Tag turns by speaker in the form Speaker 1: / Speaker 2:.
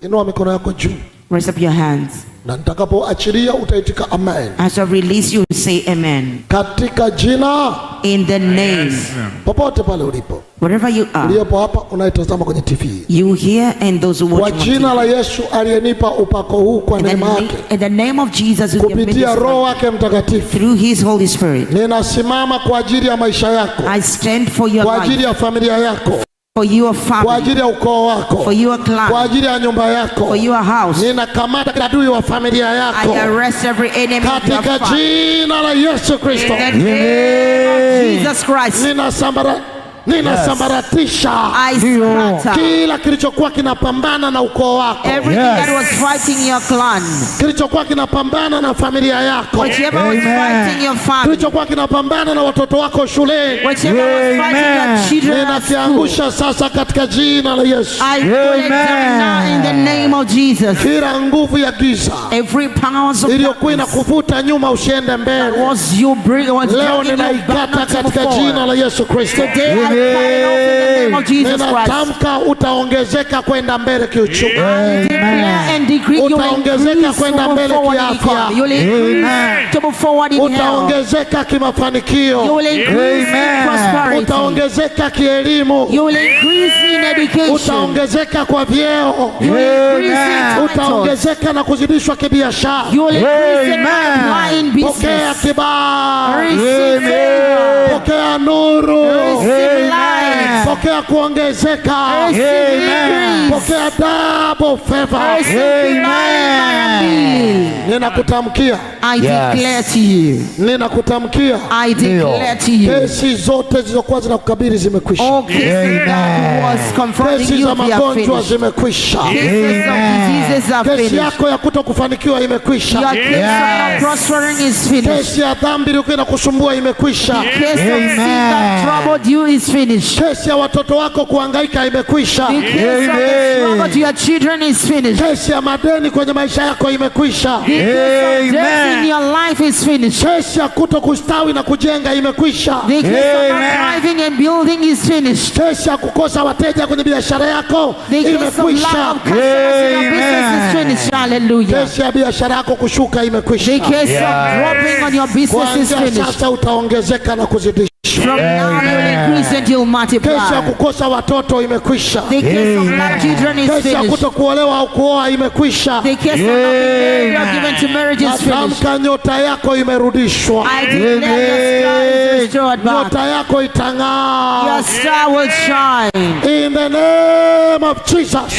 Speaker 1: Inua mikono yako juu.
Speaker 2: Raise up your hands.
Speaker 1: Na nitakapoachilia utaitika amen.
Speaker 2: As I release you, say amen.
Speaker 1: Katika jina.
Speaker 2: In the name.
Speaker 1: Popote pale ulipo.
Speaker 2: Wherever you are.
Speaker 1: Ulipo hapa unayetazama kwenye TV.
Speaker 2: You hear and those who watch.
Speaker 1: Kwa jina la Yesu aliyenipa upako huu kwa neema yake.
Speaker 2: In the name of Jesus,
Speaker 1: kupitia Roho wake Mtakatifu.
Speaker 2: Through His Holy Spirit.
Speaker 1: Ninasimama kwa ajili ya maisha yako.
Speaker 2: I stand for your life.
Speaker 1: Kwa ajili ya familia yako.
Speaker 2: For your family.
Speaker 1: Kwa ajili ya ukoo wako.
Speaker 2: For your clan.
Speaker 1: Kwa ajili ya nyumba yako.
Speaker 2: For your house.
Speaker 1: Ninakamata adui wa familia yako.
Speaker 2: I arrest every enemy of your
Speaker 1: katika jina la Yesu Kristo.
Speaker 2: In the name of Jesus Christ.
Speaker 1: Ninasambaratisha kila kilichokuwa kinapambana na ukoo wako.
Speaker 2: Everything that was fighting your clan.
Speaker 1: Kilichokuwa kinapambana na familia yako.
Speaker 2: Whichever was fighting your family.
Speaker 1: Kilichokuwa kinapambana na watoto wako shuleni.
Speaker 2: Whichever was fighting your children.
Speaker 1: Ninakiangusha sasa katika jina la Yesu.
Speaker 2: I pull it down now in the name of Jesus.
Speaker 1: Kila nguvu ya giza.
Speaker 2: Every powers of
Speaker 1: iliyokuwa inakuvuta nyuma usiende mbele. Leo ninaikata katika jina la Yesu Kristo. Ninatamka utaongezeka kwenda mbele kiuchumi. Utaongezeka kwenda mbele kiafya. Utaongezeka kimafanikio. Utaongezeka kielimu. Utaongezeka kwa vyeo. Utaongezeka na kuzidishwa kibiashara. Pokea kibali. Pokea nuru. Pokea kuongezeka. Pokea double favor. Ninakutamkia.
Speaker 2: I declare to you.
Speaker 1: Ninakutamkia.
Speaker 2: I declare to you.
Speaker 1: Kesi zote zilizokuwa zinakukabili zimekwisha.
Speaker 2: All cases that was confronting you,
Speaker 1: they are finished. Zimekwisha.
Speaker 2: Cases of diseases are finished.
Speaker 1: Kesi yako ya kutokufanikiwa imekwisha.
Speaker 2: Your case of not prospering is finished.
Speaker 1: Kesi ya dhambi iliyokuwa inakusumbua imekwisha.
Speaker 2: The case of sin that troubled you is finished.
Speaker 1: Kesi ya watoto wako kuhangaika imekwisha.
Speaker 2: The case of the struggle to your children is finished.
Speaker 1: Kesi ya madeni kwenye maisha yako imekwisha.
Speaker 2: The case of death in your life is finished.
Speaker 1: Kesi ya kutokustawi na kujenga imekwisha.
Speaker 2: The case of not thriving and building is finished.
Speaker 1: Kesi ya kukosa wateja kwenye biashara yako
Speaker 2: imekwisha. The case of lack of customers in your business is finished. Hallelujah.
Speaker 1: Kesi ya biashara yako kushuka imekwisha.
Speaker 2: The case of dropping on your business is finished.
Speaker 1: Sasa utaongezeka na kuzidisha.
Speaker 2: From now you will increase and you'll multiply.
Speaker 1: Kesi ya kukosa watoto imekwisha.
Speaker 2: The case of lack children is finished.
Speaker 1: Kesi ya kutokuolewa au kuoa imekwisha.
Speaker 2: The case of not being married or given to marriage is finished.
Speaker 1: Natamka nyota yako imerudishwa.
Speaker 2: I declare your star is restored back.
Speaker 1: Nyota yako itang'aa.
Speaker 2: Your star will shine.
Speaker 1: In the name of Jesus.